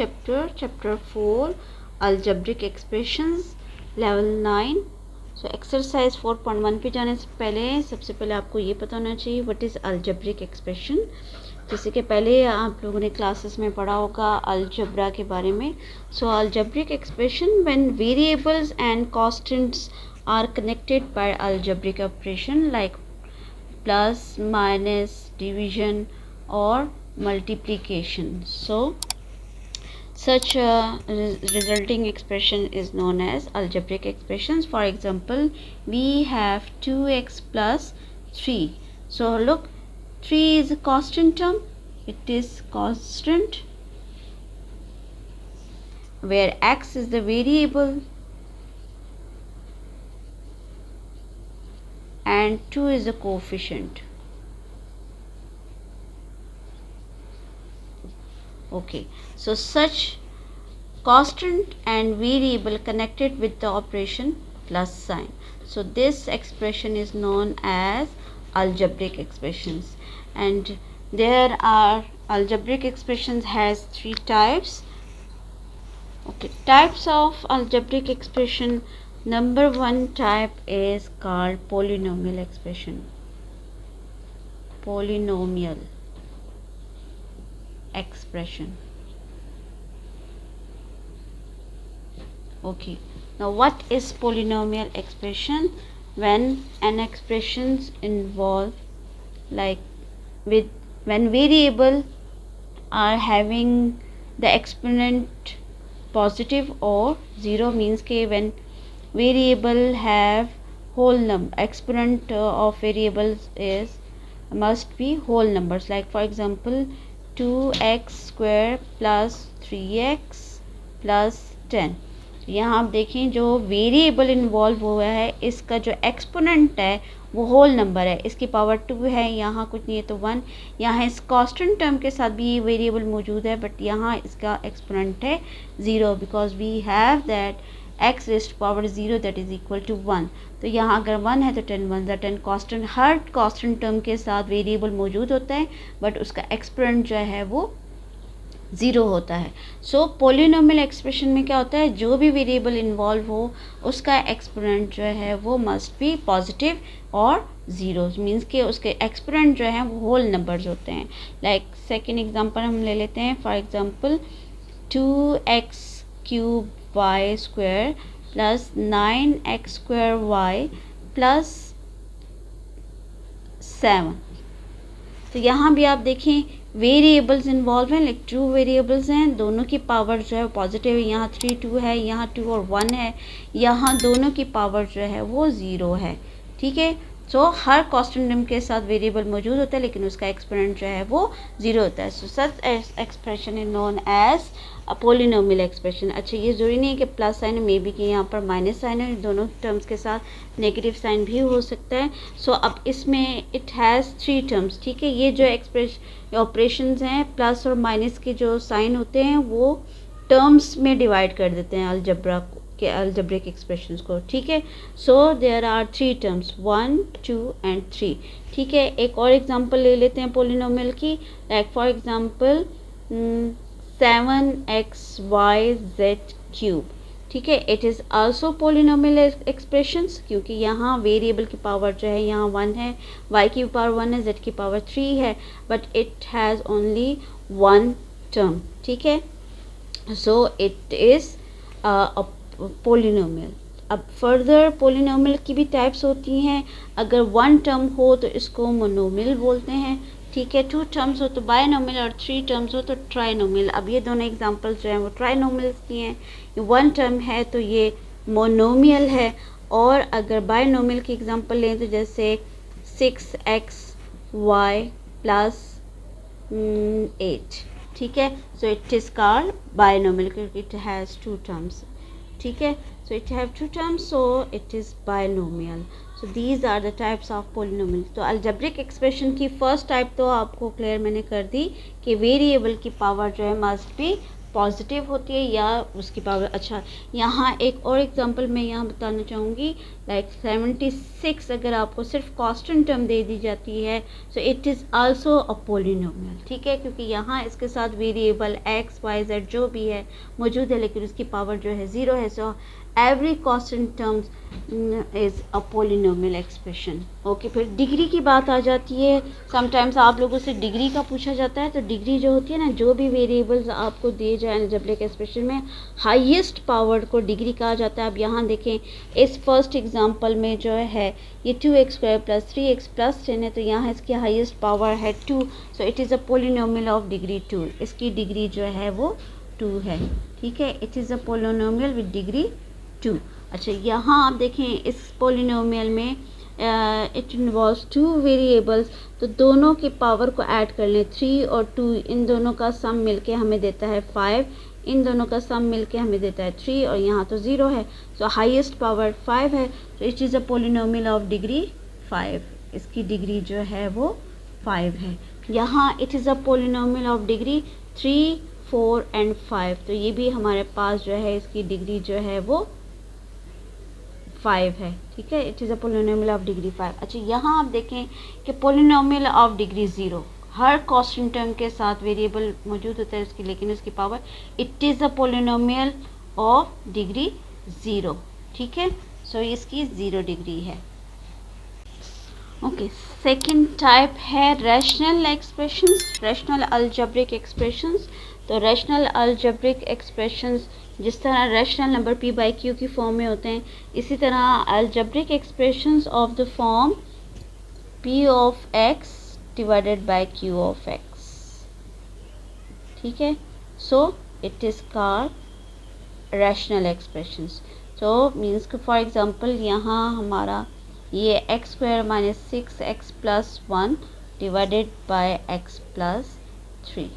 Chapter 4 algebraic expressions level 9। So exercise 4.1 पे जाने से पहले सबसे पहले आपको ये पता होना चाहिए व्हाट इज़ अलजेब्रिक एक्सप्रेशन। जैसे कि पहले आप लोगों ने क्लासेस में पढ़ा होगा अलजबरा के बारे में। So algebraic expression when variables and constants are connected by algebraic operation like plus minus division और multiplication. So such resulting expression is known as algebraic expressions. For example, we have 2x plus 3. So look, 3 is a constant term. It is constant where x is the variable and 2 is the coefficient. Okay, so such constant and variable connected with the operation plus sign. So this expression is known as algebraic expressions, and there are algebraic expressions has 3 types. Okay, types of algebraic expression. Number 1 type is called polynomial expression. Polynomial expression. Okay, now what is polynomial expression? When an expressions involve like when variable are having the exponent positive or 0, means ke when variable have whole number, exponent of variables is must be whole numbers. Like for example 2x square plus 3x plus 10। यहाँ आप देखें जो variable involve हुआ है इसका जो exponent है वो होल नंबर है, इसकी पावर 2 है, यहाँ कुछ नहीं है तो 1। यहाँ इस कांस्टेंट टर्म के साथ भी ये वेरिएबल मौजूद है बट यहाँ इसका एक्सपोनेंट है 0 because we have that x raised power 0 that is equal to 1। तो यहाँ अगर 1 है तो 10 1 ज़ा 10। कांस्टेंट हर कांस्टेंट टर्म के साथ वेरिएबल मौजूद होता है बट उसका एक्सपोनेंट जो है वो 0 होता है। सो पोलिनोमियल एक्सप्रेशन में क्या होता है, जो भी वेरिएबल इन्वॉल्व हो उसका एक्सपोनेंट जो है वो मस्ट बी पॉजिटिव और 0, मीन्स कि उसके एक्सपोनेंट जो है वो होल नंबर्स होते हैं। लाइक सेकेंड एग्जांपल हम ले लेते हैं। For example 2x cube y square plus 9x square y plus 7। तो यहाँ भी आप देखें वेरिएबल्स इन्वॉल्व हैं, लाइक 2 वेरिएबल्स हैं, दोनों की पावर जो है पॉजिटिव है। यहाँ 3 2 है, यहाँ 2 और 1 है, यहाँ दोनों की पावर जो है वो 0 है। ठीक है, सो हर कांस्टेंट टर्म के साथ वेरिएबल मौजूद होता है लेकिन उसका एक्सपोनेंट जो है वो 0 होता है। So such expression is known as a polynomial expression. अच्छा, ये ज़रूरी नहीं है कि प्लस साइन है, मे बी कि यहाँ पर माइनस साइन है, दोनों टर्म्स के साथ नेगेटिव साइन भी हो सकता है। सो अब इसमें इट हैज़ 3 टर्म्स। ठीक है, ये जो ऑपरेशंस हैं प्लस और माइनस के जो साइन होते हैं वो टर्म्स में डिवाइड कर देते हैं अलजब्रा के अलजेब्रिक एक्सप्रेशंस को। ठीक है, so there are 3 terms 1 2 and 3। ठीक है, एक और एग्जांपल ले लेते हैं पोलिनोमियल की। Like for example 7xyz cube. ठीक है, it is also polynomial expressions क्योंकि यहाँ वेरिएबल की पावर जो है यहाँ 1 है, y की पावर 1 है, z की पावर 3 है, but it has only 1 term. ठीक है, सो इट इज़ पोलिनोमियल। अब फर्दर पोलिनोमियल की भी टाइप्स होती हैं। अगर 1 टर्म हो तो इसको मोनोमियल बोलते हैं। ठीक है, 2 टर्म्स हो तो बायनोमियल और 3 टर्म्स हो तो ट्राइनोमियल। अब ये दोनों एग्जांपल्स जो हैं वो ट्राइनोमियल्स की हैं। 1 टर्म है तो ये मोनोमियल है, और अगर बायनोमियल की एग्जांपल लें तो जैसे 6xy प्लस 8। ठीक है, so it is called binomial क्योंकि इट हैज़ 2 टर्म्स। ठीक है, so it have 2 terms, so it is binomial. So these are the types of polynomial. तो algebraic expression की फर्स्ट टाइप तो आपको क्लियर मैंने कर दी कि वेरिएबल की पावर जो है मस्ट बी पॉजिटिव होती है या उसकी पावर। अच्छा, यहाँ एक और एग्जांपल मैं यहाँ बताना चाहूँगी, लाइक 76 अगर आपको सिर्फ कांस्टेंट टर्म दे दी जाती है, so it is also a polynomial, ठीक है, क्योंकि यहाँ इसके साथ वेरिएबल एक्स वाई जेड जो भी है मौजूद है, लेकिन उसकी पावर जो है 0 है। So every constant terms is a polynomial expression. Okay, फिर डिग्री की बात आ जाती है। समटाइम्स आप लोगों से डिग्री का पूछा जाता है, तो डिग्री जो होती है ना, जो भी वेरिएबल्स आपको दिए जाए अलजेब्रिक एक्सप्रेशन में, हाईएस्ट पावर को डिग्री कहा जाता है। अब यहाँ देखें, इस फर्स्ट एग्जांपल में जो है ये 2x² + 3x + 10 है, तो यहाँ इसकी हाईएस्ट पावर है 2, सो it is a polynomial of degree 2। इसकी डिग्री जो है वो 2 है, ठीक है, it is a polynomial with degree 2। अच्छा, यहाँ आप देखें इस पॉलिनोमियल में इट इन्वॉल्व्स 2 वेरिएबल्स, तो दोनों की पावर को ऐड कर लें, 3 और 2, इन दोनों का सम मिलके हमें देता है 5, इन दोनों का सम मिलके हमें देता है 3, और यहाँ तो 0 है, सो हाईएस्ट पावर 5 है, तो it is a polynomial of degree 5। इसकी डिग्री जो है वो 5 है। यहाँ it is a polynomial of degree 3, 4 and 5, तो ये भी हमारे पास जो है इसकी डिग्री जो है वो 5 है, ठीक है, it is a polynomial of degree 5। अच्छा, यहाँ आप देखें कि polynomial of degree 0, her constant term के साथ वेरिएबल मौजूद होता है उसकी, लेकिन उसकी power, it is a polynomial of degree 0, ठीक है, सो इसकी 0 डिग्री है। ओके, सेकंड टाइप है rational expressions, rational algebraic expressions. तो रैशनल अलजेब्रिक एक्सप्रेशंस जिस तरह रैशनल नंबर p/q की फॉर्म में होते हैं, इसी तरह algebraic expressions of the form p of x divided by q of x, ठीक है, so it is called rational expressions. So means कि फॉर एग्जांपल यहाँ हमारा ये x² - 6x + 1 divided by x + 3,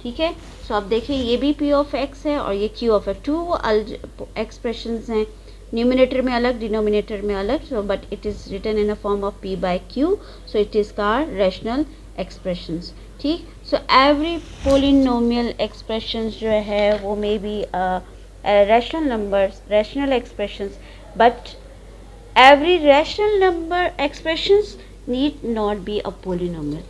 ठीक है। सो अब देखिए ये भी p of x है और ये q of x, 2 एक्सप्रेशंस हैं, न्यूमिनेटर में अलग, डिनोमिनेटर में अलग, so but it is written in a form of p/q, so it is called rational expressions, ठीक। सो एवरी पोलिनोमियल एक्सप्रेशंस जो है वो may be rational numbers, rational expressions, but every rational number expressions need not be a polynomial,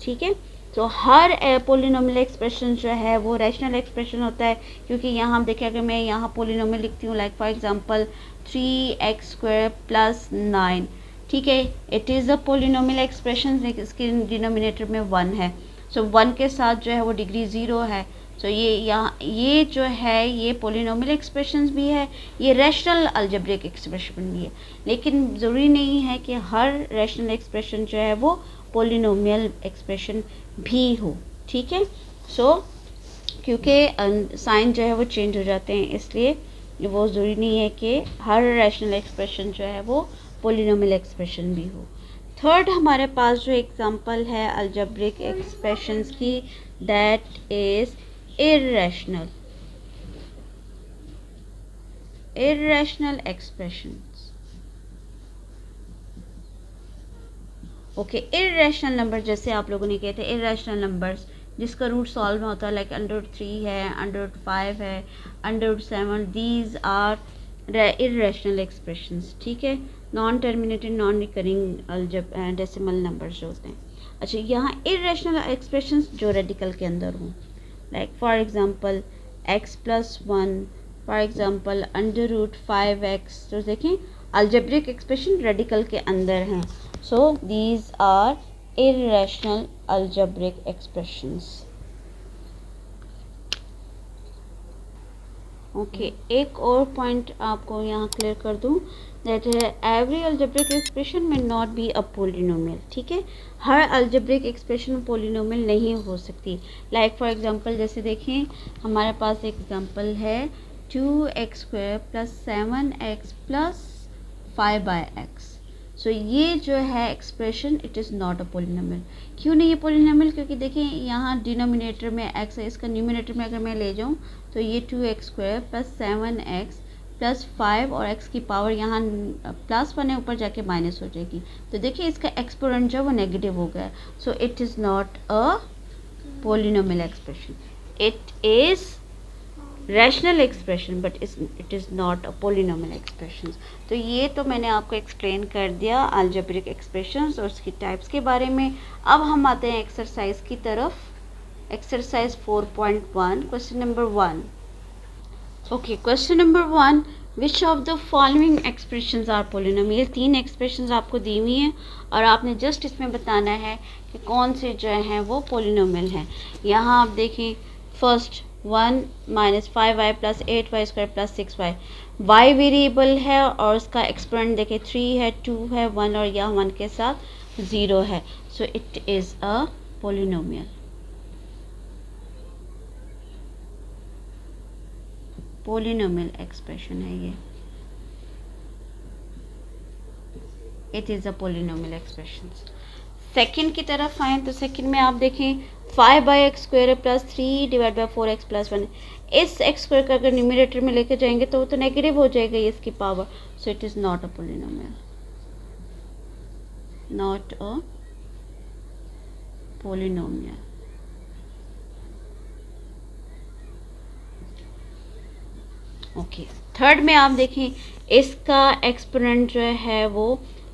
ठीक है। तो हर polynomial expression जो है वो रैशनल एक्सप्रेशन होता है, क्योंकि यहाँ हम देखें, अगर मैं यहाँ पोलिनोमियल लिखती हूँ, लाइक फॉर एग्जांपल 3x² + 9, ठीक है, it is a polynomial expression, इसके डिनोमिनेटर में 1 है, सो 1 के साथ जो है वो डिग्री 0 है। सो ये जो है ये पोलिनोमियल एक्सप्रेशंस भी है, ये रैशनल अलजेब्रिक एक्सप्रेशन भी है, लेकिन ज़रूरी नहीं है कि हर रैशनल एक्सप्रेशन जो है वो पोलिनोमियल एक्सप्रेशन भी हो, ठीक है। सो क्योंकि साइन जो है वो चेंज हो जाते हैं, इसलिए वो ज़रूरी नहीं है कि हर रैशनल एक्सप्रेशन जो है वो पोलिनोमियल एक्सप्रेशन भी हो। थर्ड हमारे पास जो एग्जांपल है अलजेब्रिक एक्सप्रेशंस की, that is irrational expressions। Okay, irrational number जैसे आप लोगों ने कहे थे, irrational नंबर्स जिसका रूट सॉल्व में होता है, लाइक √3 है, √5 है, √7, दीज आर irrational expressions, ठीक है, non terminated non recurring decimal numbers जो होते हैं। अच्छा, यहाँ irrational expressions जो रेडिकल के अंदर हों, like for example x + 1, for example √5x, तो देखें अलजेब्रिक एक्सप्रेशन रेडिकल के अंदर हैं, so these are irrational algebraic expressions। Okay, एक और पॉइंट आपको यहाँ क्लियर कर दूँ, दैट है एवरी अलजेब्रिक एक्सप्रेशन में नॉट बी अ पोलिनोमियल, ठीक है, हर अलजेब्रिक एक्सप्रेशन पोलिनोमियल नहीं हो सकती। लाइक फॉर एग्जांपल जैसे देखें हमारे पास एग्जांपल है 2x² + 7x + 5/x, सो ये जो है expression it is not a polynomial. क्यों नहीं है पोलिनोमियल? क्योंकि देखिए यहाँ डिनोमिनेटर में x है, इसका न्यूमिनेटर में अगर मैं ले जाऊँ तो ये 2x² + 7x + 5 और x की पावर यहाँ +1 है, ऊपर जाके माइनस हो जाएगी, तो देखिए इसका एक्सपोनेंट जो वो नेगेटिव हो गया, सो it is not a polynomial expression, it is rational expression but it is not a polynomial expression. तो ये तो मैंने आपको एक्सप्लेन कर दिया अलजेब्रिक एक्सप्रेशंस और उसकी टाइप्स के बारे में। अब हम आते हैं एक्सरसाइज की तरफ। Exercise 4.1 question number 1। Okay, question number 1, which of the following expressions are polynomial. 3 expressions आपको दी हुई हैं और आपने जस्ट इसमें बताना है कि कौन से जो हैं वो पोलिनोमियल हैं। यहाँ आप देखें, first 1 minus 5y plus 8y square plus 6y, y variable है और उसका एक्सपोनेंट देखें 3 है, 2 है, 1 और यहाँ 1 के साथ 0 है। So it is a polynomial. Polynomial expression है ये, it is a polynomial expression. Second की तरफ आए तो सेकंड में आप देखें 5x square plus 3 divide by 4x plus 1। इस x स्क्वायर का अगर न्यूमरेटर में लेके जाएंगे तो वो तो नेगेटिव हो जाएगा ये इसकी power. So it is not a polynomial, not a polynomial. Okay, third में आप देखें इसका एक्सपोनेंट जो है वो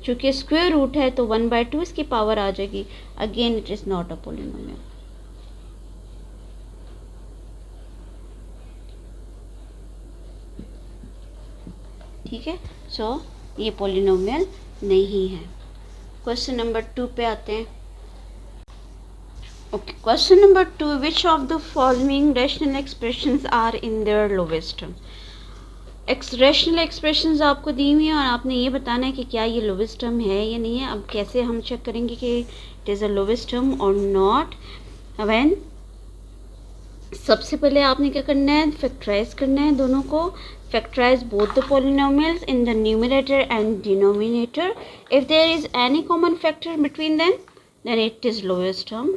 चूँकि स्क्वायर रूट है तो 1/2 इसकी पावर आ जाएगी। Again it is not a polynomial. ठीक है, सो ये पोलिनोमियल नहीं है। क्वेश्चन नंबर 2 पे आते हैं। Okay, question number 2, which of the following rational expressions are in their lowest term. Rational expressions आपको दी हुई हैं और आपने ये बताना है कि क्या ये लोवेस्ट टर्म है या नहीं है। अब कैसे हम चेक करेंगे कि it is a lowest term और नॉट। व्हेन सबसे पहले आपने क्या करना है, फैक्टराइज करना है दोनों को। Factorise both the polynomials in the numerator and denominator. If there is any common factor between them then it is lowest term,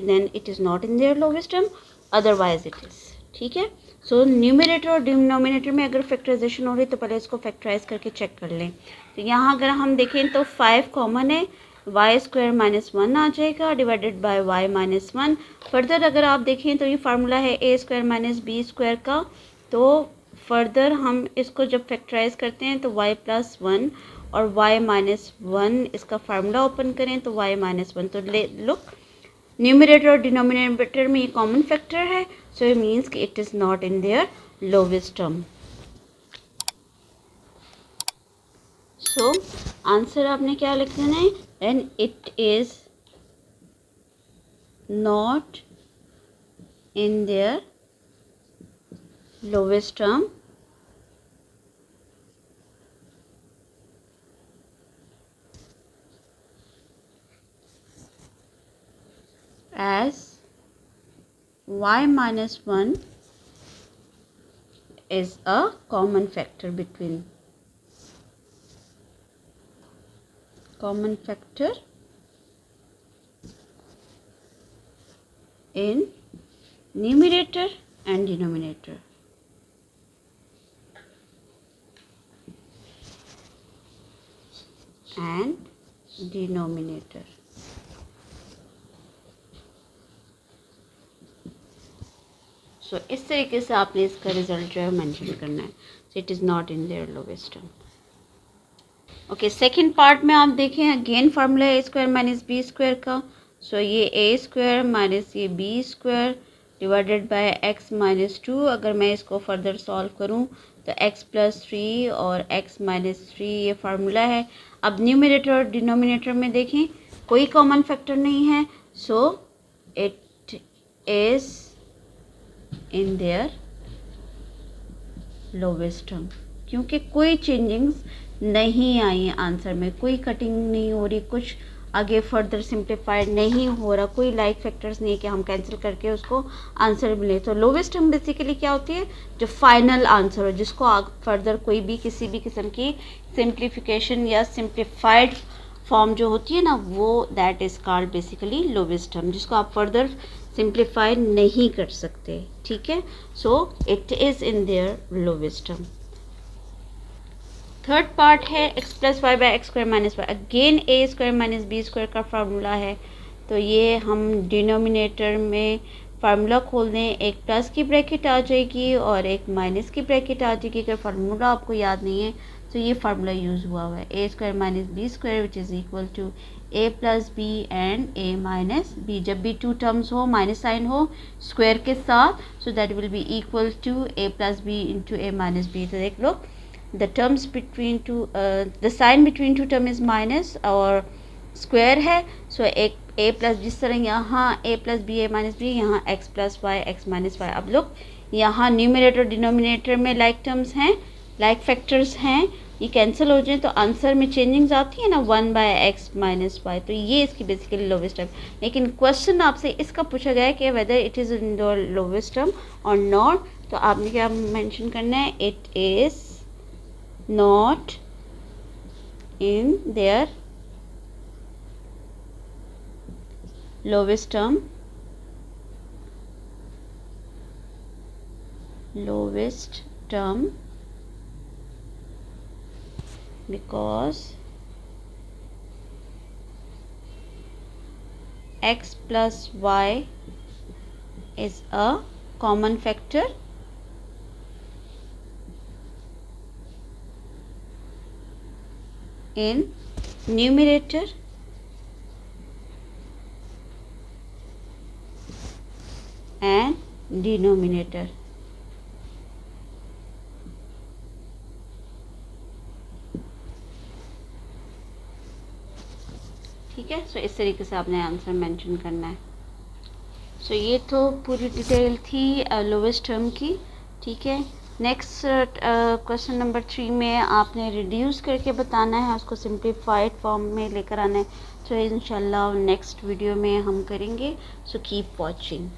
then it is not in their lowest term, otherwise it is। ठीक है, so numerator और denominator में अगर factorisation हो रही तो पहले इसको फैक्टराइज करके चेक कर लें। तो यहाँ अगर हम देखें तो 5 कॉमन है, y स्क्वायर माइनस 1 आ जाएगा divided by y minus 1। Further अगर आप देखें तो ये फार्मूला है a square minus b square का। तो फर्दर हम इसको जब फैक्टराइज करते हैं तो y प्लस 1 और y माइनस 1 इसका फार्मूला ओपन करें तो y माइनस 1। तो लुक, न्यूमरेटर और डिनोमिनेटर में ये कॉमन फैक्टर है, सो इट मीन्स कि it is not in their lowest term. So answer आपने क्या लिख देना है, and it is not in their lowest term as y minus 1 is a common factor in numerator and denominator। सो इस तरीके से आपने इसका रिजल्ट जो है मेंशन करना है। So it is not in their lowest term. Okay, second part में आप देखें, अगेन फार्मूला है a square minus b square का। सो ये a स्क्वायर माइनस ये b square divided by x minus 2। अगर मैं इसको फर्दर सॉल्व करूं तो x प्लस 3 और x माइनस 3 ये फार्मूला है। अब न्यूमरेटर और डिनोमिनेटर में देखें कोई कॉमन फैक्टर नहीं है, so it is in their lowest term, क्योंकि कोई चेंजिंग्स नहीं आई है आंसर में, कोई कटिंग नहीं हो रही, कुछ आगे फर्दर सिंप्लीफाइड नहीं हो रहा, कोई लाइक फैक्टर्स नहीं कि हम कैंसिल करके उसको आंसर मिले। तो लोवेस्ट टर्म बेसिकली क्या होती है, जो फाइनल आंसर हो, जिसको आप फर्दर कोई भी किसी भी किस्म की सिंप्लीफिकेशन या सिंप्लीफाइड फॉर्म जो होती है ना, वो that is called basically lowest term, जिसको आप फर्दर सिंप्लीफाई नहीं कर सकते। ठीक है, so it is in their lowest term. Third part है x plus y by x square minus y. Again a square minus b square का formula है, तो ये हम डिनोमिनेटर में फार्मूला खोल दें, एक प्लस की ब्रैकेट आ जाएगी और एक माइनस की ब्रैकेट आ जाएगी। अगर फार्मूला आपको याद नहीं है तो ये फार्मूला यूज़ हुआ है, a square minus b square which is equal to a plus b and a minus b. जब भी टू टर्म्स हो, माइनस साइन हो स्क्वायर के साथ, so that will be equal to a plus b into a minus b. तो देख लो, the terms between two, the sign between two term is minus और स्क्वायर है, सो एक ए प्लस, जिस तरह यहाँ a plus B a minus b, यहाँ x plus y x minus y. अब लोग यहाँ न्यूमरेटर डिनोमिनेटर में लाइक टर्म्स हैं, लाइक फैक्टर्स हैं, ये कैंसिल हो जाए तो आंसर में चेंजिंग्स आती है ना, 1/x माइनस वाई। तो ये इसकी बेसिकली लोवेस्ट टर्म। लेकिन क्वेश्चन आपसे इसका पूछा गया है कि whether it is in the lowest term और नॉट, तो आपने क्या मेंशन करना है, it is not in there lowest term because x plus y is a common factor in numerator and denominator। ठीक है, सो इस तरीके से आपने आंसर मेंशन करना है। सो ये तो पूरी डिटेल थी लोवेस्ट टर्म की। ठीक है, नेक्स्ट क्वेश्चन नंबर 3 में आपने रिड्यूस करके बताना है, उसको सिंप्लीफाइड फॉर्म में लेकर आना है। तो इंशाल्लाह नेक्स्ट वीडियो में हम करेंगे। So keep watching.